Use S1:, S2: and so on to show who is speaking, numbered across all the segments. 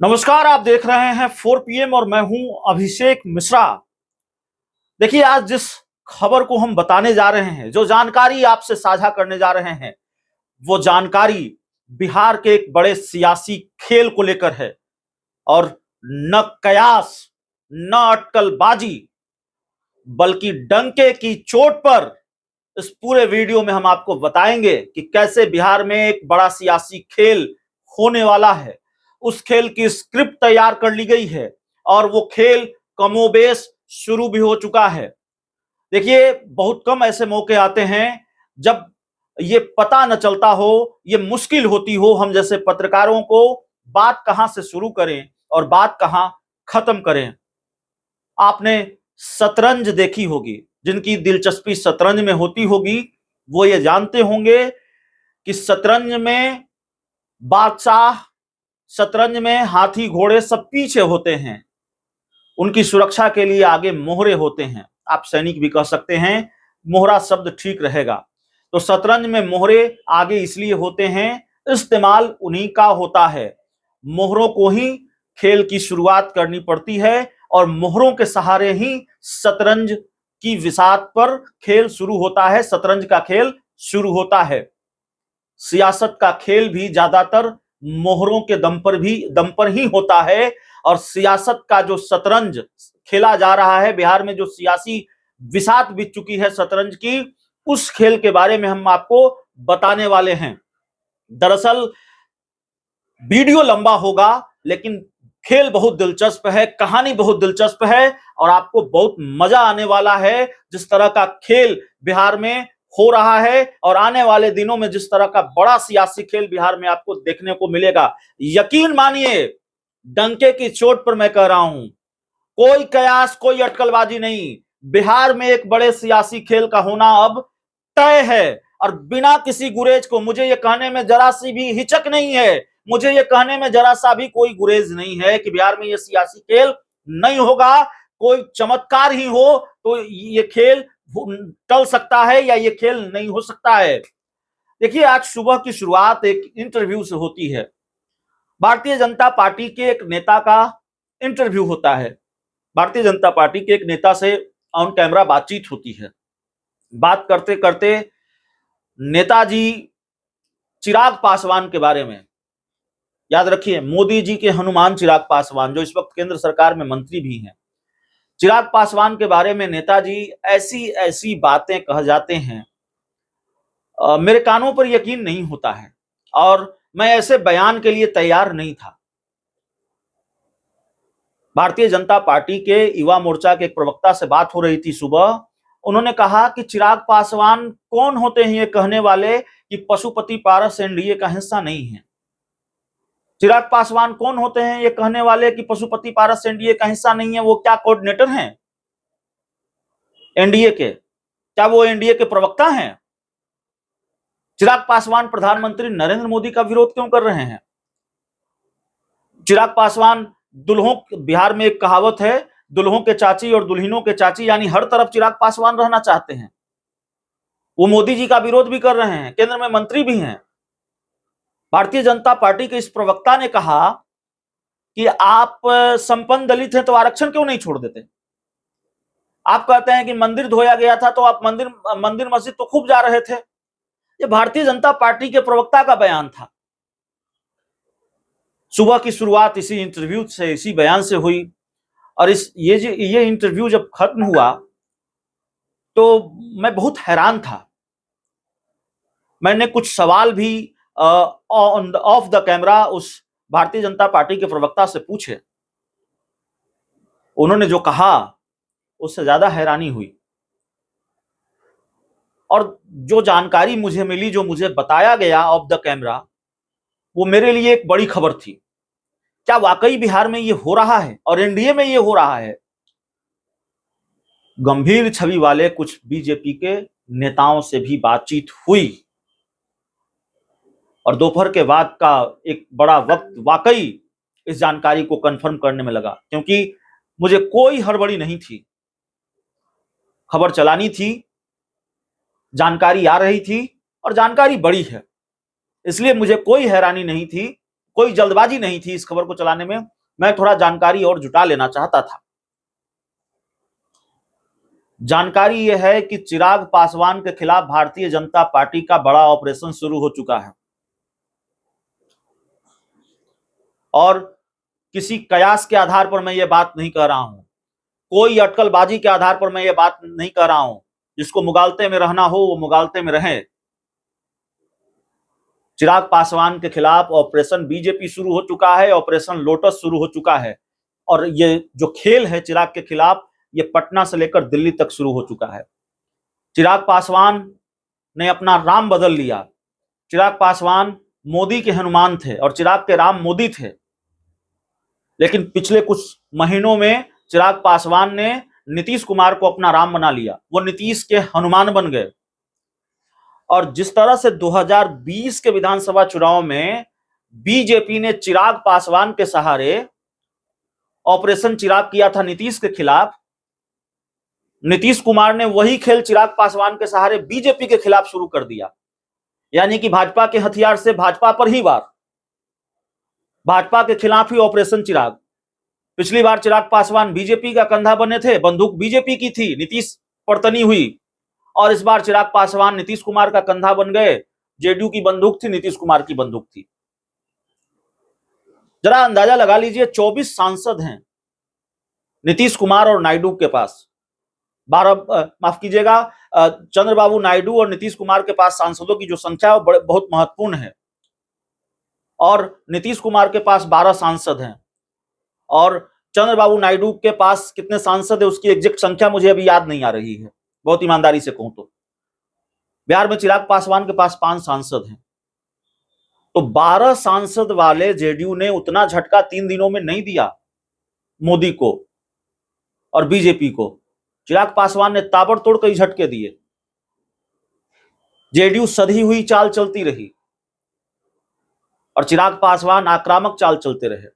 S1: नमस्कार। आप देख रहे हैं 4 PM और मैं हूं अभिषेक मिश्रा। देखिए, आज जिस खबर को हम बताने जा रहे हैं, जो जानकारी आपसे साझा करने जा रहे हैं, वो जानकारी बिहार के एक बड़े सियासी खेल को लेकर है। और न कयास, न अटकलबाजी, बल्कि डंके की चोट पर इस पूरे वीडियो में हम आपको बताएंगे कि कैसे बिहार में एक बड़ा सियासी खेल होने वाला है। उस खेल की स्क्रिप्ट तैयार कर ली गई है और वो खेल कमोबेश शुरू भी हो चुका है। देखिए, बहुत कम ऐसे मौके आते हैं जब ये पता न चलता हो, ये मुश्किल होती हो हम जैसे पत्रकारों को बात कहां से शुरू करें और बात कहां खत्म करें। आपने शतरंज देखी होगी, जिनकी दिलचस्पी शतरंज में होती होगी वो ये जानते होंगे कि शतरंज में बादशाह, शतरंज में हाथी घोड़े सब पीछे होते हैं। उनकी सुरक्षा के लिए आगे मोहरे होते हैं। आप सैनिक भी कह सकते हैं, मोहरा शब्द ठीक रहेगा। तो शतरंज में मोहरे आगे इसलिए होते हैं, इस्तेमाल उन्हीं का होता है। मोहरों को ही खेल की शुरुआत करनी पड़ती है और मोहरों के सहारे ही शतरंज की विसात पर खेल शुरू होता है, शतरंज का खेल शुरू होता है। सियासत का खेल भी ज्यादातर मोहरों के दम पर ही होता है। और सियासत का जो शतरंज खेला जा रहा है बिहार में, जो सियासी विसात बीत चुकी है शतरंज की, उस खेल के बारे में हम आपको बताने वाले हैं। दरअसल वीडियो लंबा होगा, लेकिन खेल बहुत दिलचस्प है, कहानी बहुत दिलचस्प है और आपको बहुत मजा आने वाला है। जिस तरह का खेल बिहार में हो रहा है और आने वाले दिनों में जिस तरह का बड़ा सियासी खेल बिहार में आपको देखने को मिलेगा, यकीन मानिए, डंके की चोट पर मैं कह रहा हूं, कोई कयास, कोई अटकलबाजी नहीं। बिहार में एक बड़े सियासी खेल का होना अब तय है। और बिना किसी गुरेज को, मुझे यह कहने में जरा सी भी हिचक नहीं है, मुझे यह कहने में जरा सा भी कोई गुरेज नहीं है कि बिहार में यह सियासी खेल नहीं होगा। कोई चमत्कार ही हो तो ये खेल टल सकता है या ये खेल नहीं हो सकता है। देखिए, आज सुबह की शुरुआत एक इंटरव्यू से होती है। भारतीय जनता पार्टी के एक नेता का इंटरव्यू होता है। भारतीय जनता पार्टी के एक नेता से ऑन कैमरा बातचीत होती है। बात करते करते नेताजी चिराग पासवान के बारे में, याद रखिए, मोदी जी के हनुमान चिराग पासवान, जो इस वक्त केंद्र सरकार में मंत्री भी हैं, चिराग पासवान के बारे में नेताजी ऐसी ऐसी बातें कह जाते हैं, मेरे कानों पर यकीन नहीं होता है और मैं ऐसे बयान के लिए तैयार नहीं था। भारतीय जनता पार्टी के युवा मोर्चा के एक प्रवक्ता से बात हो रही थी सुबह। उन्होंने कहा कि चिराग पासवान कौन होते हैं ये कहने वाले कि पशुपति पारस एनडीए का हिस्सा नहीं है। चिराग पासवान कौन होते हैं ये कहने वाले कि पशुपति पारस एनडीए का हिस्सा नहीं है। वो क्या कोऑर्डिनेटर हैं एनडीए के? क्या वो एनडीए के प्रवक्ता हैं? चिराग पासवान प्रधानमंत्री नरेंद्र मोदी का विरोध क्यों कर रहे हैं? चिराग पासवान दुल्हों, बिहार में एक कहावत है, दुल्हों के चाची और दुल्हनों के चाची, यानी हर तरफ चिराग पासवान रहना चाहते हैं। वो मोदी जी का विरोध भी कर रहे हैं, केंद्र में मंत्री भी हैं। भारतीय जनता पार्टी के इस प्रवक्ता ने कहा कि आप संपन्न दलित हैं तो आरक्षण क्यों नहीं छोड़ देते? आप कहते हैं कि मंदिर धोया गया था तो आप मंदिर मस्जिद तो खूब जा रहे थे। ये भारतीय जनता पार्टी के प्रवक्ता का बयान था। सुबह की शुरुआत इसी इंटरव्यू से, इसी बयान से हुई। और ये इंटरव्यू जब खत्म हुआ तो मैं बहुत हैरान था। मैंने कुछ सवाल भी ऑफ द कैमरा उस भारतीय जनता पार्टी के प्रवक्ता से पूछे। उन्होंने जो कहा उससे ज्यादा हैरानी हुई। और जो जानकारी मुझे मिली, जो मुझे बताया गया ऑफ द कैमरा, वो मेरे लिए एक बड़ी खबर थी। क्या वाकई बिहार में ये हो रहा है और एनडीए में ये हो रहा है? गंभीर छवि वाले कुछ बीजेपी के नेताओं से भी बातचीत हुई और दोपहर के बाद का एक बड़ा वक्त वाकई इस जानकारी को कंफर्म करने में लगा, क्योंकि मुझे कोई हड़बड़ी नहीं थी। खबर चलानी थी, जानकारी आ रही थी और जानकारी बड़ी है, इसलिए मुझे कोई हैरानी नहीं थी कोई जल्दबाजी नहीं थी इस खबर को चलाने में, मैं थोड़ा जानकारी और जुटा लेना चाहता था। जानकारी यह है कि चिराग पासवान के खिलाफ भारतीय जनता पार्टी का बड़ा ऑपरेशन शुरू हो चुका है और किसी कयास के आधार पर मैं ये बात नहीं कह रहा हूं, कोई अटकलबाजी के आधार पर मैं ये बात नहीं कह रहा हूं। जिसको मुगालते में रहना हो वो मुगालते में रहे। चिराग पासवान के खिलाफ ऑपरेशन बीजेपी शुरू हो चुका है, ऑपरेशन लोटस शुरू हो चुका है और ये जो खेल है चिराग के खिलाफ ये पटना से लेकर दिल्ली तक शुरू हो चुका है। चिराग पासवान ने अपना राम बदल लिया। चिराग पासवान मोदी के हनुमान थे और चिराग के राम मोदी थे, लेकिन पिछले कुछ महीनों में चिराग पासवान ने नीतीश कुमार को अपना राम बना लिया, वो नीतीश के हनुमान बन गए। और जिस तरह से 2020 के विधानसभा चुनाव में बीजेपी ने चिराग पासवान के सहारे ऑपरेशन चिराग किया था नीतीश के खिलाफ, नीतीश कुमार ने वही खेल चिराग पासवान के सहारे बीजेपी के खिलाफ शुरू कर दिया। यानी कि भाजपा के हथियार से भाजपा पर ही वार, भाजपा के खिलाफ ही ऑपरेशन चिराग। पिछली बार चिराग पासवान बीजेपी का कंधा बने थे, बंदूक बीजेपी की थी, नीतीश पर तनी हुई, और इस बार चिराग पासवान नीतीश कुमार का कंधा बन गए। जेडीयू की बंदूक थी, नीतीश कुमार की बंदूक थी। जरा अंदाजा लगा लीजिए, 24 सांसद हैं नीतीश कुमार और नायडू के पास, 12 माफ कीजिएगा, चंद्रबाबू नायडू और नीतीश कुमार के पास सांसदों की जो संख्या है वो बहुत महत्वपूर्ण है। और नीतीश कुमार के पास 12 सांसद हैं और चंद्रबाबू नायडू के पास कितने सांसद है उसकी एग्जैक्ट संख्या मुझे अभी याद नहीं आ रही है, बहुत ईमानदारी से कहूं तो। बिहार में चिराग पासवान के पास 5 सांसद हैं, तो 12 सांसद वाले जेडीयू ने उतना झटका 3 दिनों में नहीं दिया मोदी को और बीजेपी को। चिराग पासवान ने ताबड़तोड़ कई झटके दिए। जेडीयू सधी हुई चाल चलती रही और चिराग पासवान आक्रामक चाल चलते रहे।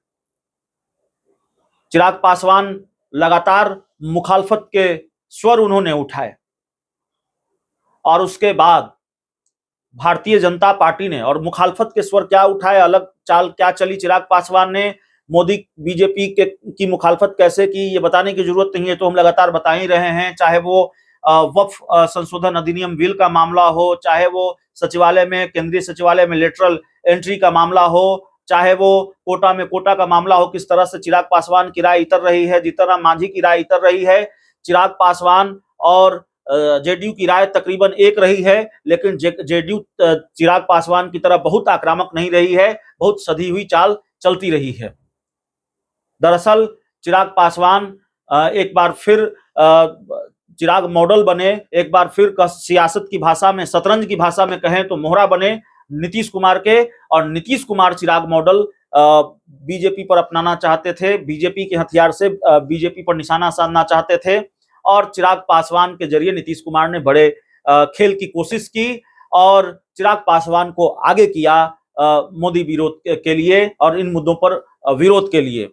S1: चिराग पासवान लगातार मुखालफत के स्वर उन्होंने उठाए और उसके बाद भारतीय जनता पार्टी ने, और मुखालफत के स्वर क्या उठाए, अलग चाल क्या चली चिराग पासवान ने, मोदी बीजेपी की मुखालफत कैसे की ये बताने की जरूरत नहीं है, तो हम लगातार बता ही रहे हैं। चाहे वो वक्फ संशोधन अधिनियम बिल का मामला हो, चाहे वो सचिवालय में, केंद्रीय सचिवालय में लेटरल एंट्री का मामला हो, चाहे वो कोटा में कोटा का मामला हो, किस तरह से चिराग पासवान की राय इतर रही है, जीतन राम मांझी की राय इतर रही है। चिराग पासवान और जेडीयू की राय तकरीबन एक रही है, लेकिन जेडीयू चिराग पासवान की तरह बहुत आक्रामक नहीं रही है, बहुत सधी हुई चाल चलती रही है। दरअसल चिराग पासवान एक बार फिर चिराग मॉडल बने, एक बार फिर सियासत की भाषा में, शतरंज की भाषा में कहें तो मोहरा बने नीतीश कुमार के, और नीतीश कुमार चिराग मॉडल बीजेपी पर अपनाना चाहते थे, बीजेपी के हथियार से बीजेपी पर निशाना साधना चाहते थे, और चिराग पासवान के जरिए नीतीश कुमार ने बड़े खेल की कोशिश की और चिराग पासवान को आगे किया मोदी विरोध के लिए और इन मुद्दों पर विरोध के लिए।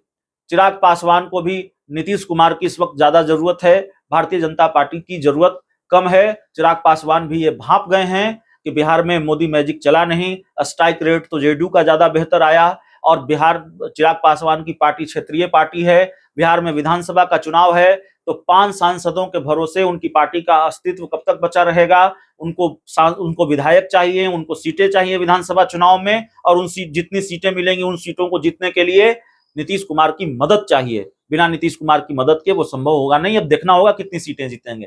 S1: चिराग पासवान को भी नीतीश कुमार की इस वक्त ज्यादा जरूरत है, भारतीय जनता पार्टी की जरूरत कम है। चिराग पासवान भी ये भांप गए हैं कि बिहार में मोदी मैजिक चला नहीं, स्ट्राइक रेट तो जेडीयू का ज्यादा बेहतर आया, और बिहार चिराग पासवान की पार्टी क्षेत्रीय पार्टी है, बिहार में विधानसभा का चुनाव है, तो 5 सांसदों के भरोसे उनकी पार्टी का अस्तित्व कब तक बचा रहेगा। उनको विधायक चाहिए, उनको सीटें चाहिए विधानसभा चुनाव में, और उन जितनी सीटें मिलेंगी उन सीटों को जीतने के लिए नीतीश कुमार की मदद चाहिए। बिना नीतीश कुमार की मदद के वो संभव होगा नहीं। अब देखना होगा कितनी सीटें जीतेंगे।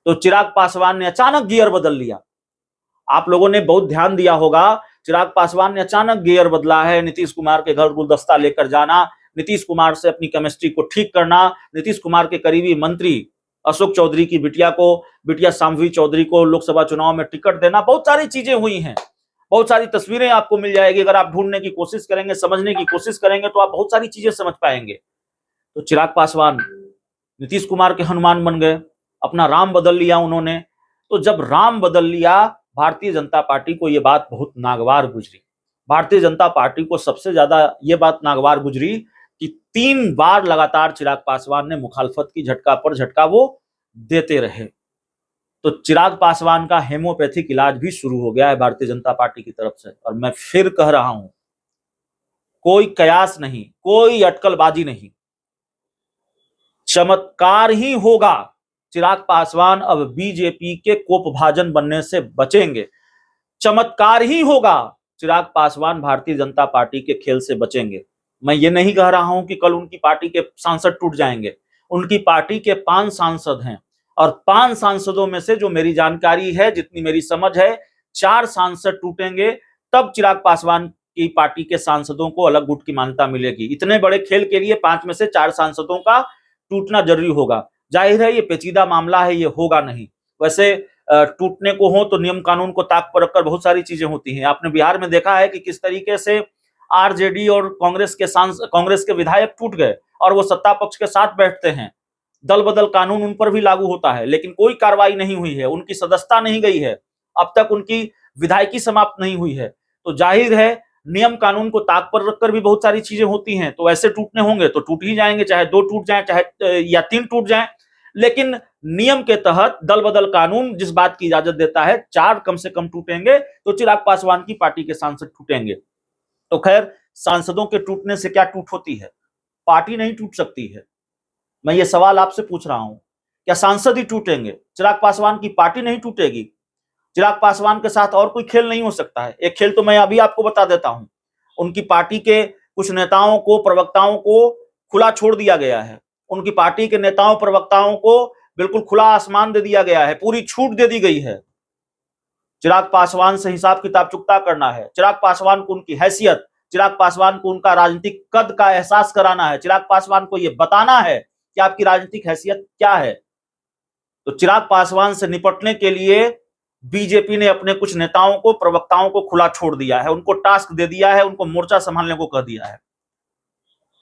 S1: तो चिराग पासवान ने अचानक गियर बदल लिया। आप लोगों ने बहुत ध्यान दिया होगा, चिराग पासवान ने अचानक गियर बदला है। नीतीश कुमार के घर गुलदस्ता लेकर जाना, नीतीश कुमार से अपनी केमिस्ट्री को ठीक करना, नीतीश कुमार के करीबी मंत्री अशोक चौधरी की बिटिया शाम्भवी चौधरी को लोकसभा चुनाव में टिकट देना, बहुत सारी चीजें हुई हैं। बहुत सारी तस्वीरें आपको मिल जाएगी, अगर आप ढूंढने की कोशिश करेंगे, समझने की कोशिश करेंगे तो आप बहुत सारी चीजें समझ पाएंगे। तो चिराग पासवान नीतीश कुमार के हनुमान बन गए, अपना राम बदल लिया उन्होंने। तो जब राम बदल लिया, भारतीय जनता पार्टी को यह बात बहुत नागवार गुजरी। भारतीय जनता पार्टी को सबसे ज्यादा यह बात नागवार गुजरी कि 3 बार लगातार चिराग पासवान ने मुखालफत की झटका पर झटका वो देते रहे। तो चिराग पासवान का हेमोपैथिक इलाज भी शुरू हो गया है भारतीय जनता पार्टी की तरफ से। और मैं फिर कह रहा हूं, कोई कयास नहीं, कोई अटकलबाजी नहीं, चमत्कार ही होगा। चिराग पासवान अब बीजेपी के कोपभाजन बनने से बचेंगे, चमत्कार ही होगा। चिराग पासवान भारतीय जनता पार्टी के खेल से बचेंगे। मैं ये नहीं कह रहा हूं कि कल उनकी पार्टी के सांसद टूट जाएंगे। उनकी पार्टी के 5 सांसद हैं और 5 सांसदों में से जो मेरी जानकारी है, जितनी मेरी समझ है, 4 सांसद टूटेंगे, तब चिराग पासवान की पार्टी के सांसदों को अलग गुट की मान्यता मिलेगी। इतने बड़े खेल के लिए 5 में से 4 सांसदों का टूटना जरूरी होगा। जाहिर है ये पेचीदा मामला है, ये होगा नहीं। वैसे टूटने को हो तो नियम कानून को ताक पर रखकर बहुत सारी चीजें होती हैं। आपने बिहार में देखा है कि किस तरीके से आरजेडी और कांग्रेस के विधायक टूट गए और वो सत्ता पक्ष के साथ बैठते हैं। दल बदल कानून उन पर भी लागू होता है, लेकिन कोई कार्रवाई नहीं हुई है, उनकी सदस्यता नहीं गई है, अब तक उनकी विधायकी समाप्त नहीं हुई है। तो जाहिर है नियम कानून को ताक पर रखकर भी बहुत सारी चीजें होती हैं। तो ऐसे टूटने होंगे तो टूट ही जाएंगे, चाहे 2 टूट जाए, चाहे या 3 टूट जाए। लेकिन नियम के तहत दल बदल कानून जिस बात की इजाजत देता है, 4 कम से कम टूटेंगे तो चिराग पासवान की पार्टी के सांसद टूटेंगे। तो खैर, सांसदों के टूटने से क्या टूट होती है? पार्टी नहीं टूट सकती है। मैं ये सवाल आपसे पूछ रहा हूं, क्या सांसद ही टूटेंगे? चिराग पासवान की पार्टी नहीं टूटेगी? चिराग पासवान के साथ और कोई खेल नहीं हो सकता है। एक खेल तो मैं अभी आपको बता देता हूं, उनकी पार्टी के कुछ नेताओं को, प्रवक्ताओं को खुला छोड़ दिया गया है। उनकी पार्टी के नेताओं, प्रवक्ताओं को बिल्कुल खुला आसमान दे दिया गया है, पूरी छूट दे दी गई है। चिराग पासवान से हिसाब किताब चुकता करना है, चिराग पासवान को उनकी हैसियत, चिराग पासवान को उनका राजनीतिक कद का एहसास कराना है, चिराग पासवान को यह बताना है कि आपकी राजनीतिक हैसियत क्या है। तो चिराग पासवान से निपटने के लिए बीजेपी ने अपने कुछ नेताओं को, प्रवक्ताओं को खुला छोड़ दिया है, उनको टास्क दे दिया है, उनको मोर्चा संभालने को कह दिया है।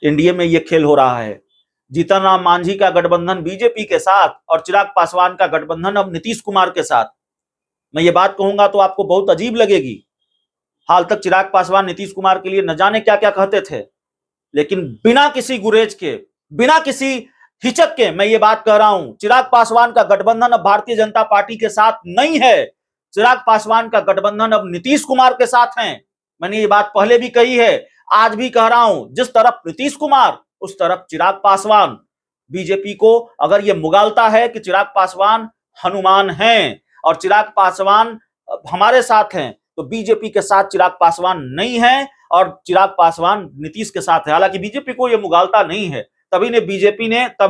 S1: एनडीए में यह खेल हो रहा है। जीतन राम मांझी का गठबंधन बीजेपी के साथ और चिराग पासवान का गठबंधन अब नीतीश कुमार के साथ। मैं ये बात कहूंगा तो आपको बहुत अजीब लगेगी। हाल तक चिराग पासवान नीतीश कुमार के लिए न जाने क्या क्या कहते थे, लेकिन बिना किसी गुरेज के, बिना किसी हिचक के मैं ये बात कह रहा हूं, चिराग पासवान का गठबंधन अब भारतीय जनता पार्टी के साथ नहीं है। चिराग पासवान का गठबंधन अब नीतीश कुमार के साथ है। मैंने ये बात पहले भी कही है, आज भी कह रहा हूं, जिस तरफ नीतीश कुमार उस तरफ चिराग पासवान। बीजेपी को अगर ये मुगालता है कि चिराग पासवान हनुमान हैं और चिराग पासवान हमारे साथ हैं, तो बीजेपी के साथ चिराग पासवान नहीं है और चिराग पासवान नीतीश के साथ है। हालांकि बीजेपी को ये मुगालता नहीं है, तभी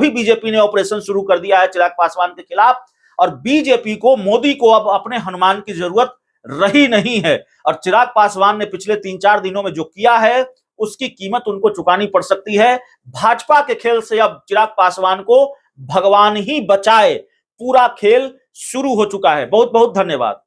S1: बीजेपी ने ऑपरेशन शुरू कर दिया है चिराग पासवान के खिलाफ। और बीजेपी को, मोदी को अब अपने हनुमान की जरूरत रही नहीं है। और चिराग पासवान ने पिछले 3-4 दिनों में जो किया है, उसकी कीमत उनको चुकानी पड़ सकती है। भाजपा के खेल से अब चिराग पासवान को भगवान ही बचाए, पूरा खेल शुरू हो चुका है। बहुत बहुत धन्यवाद।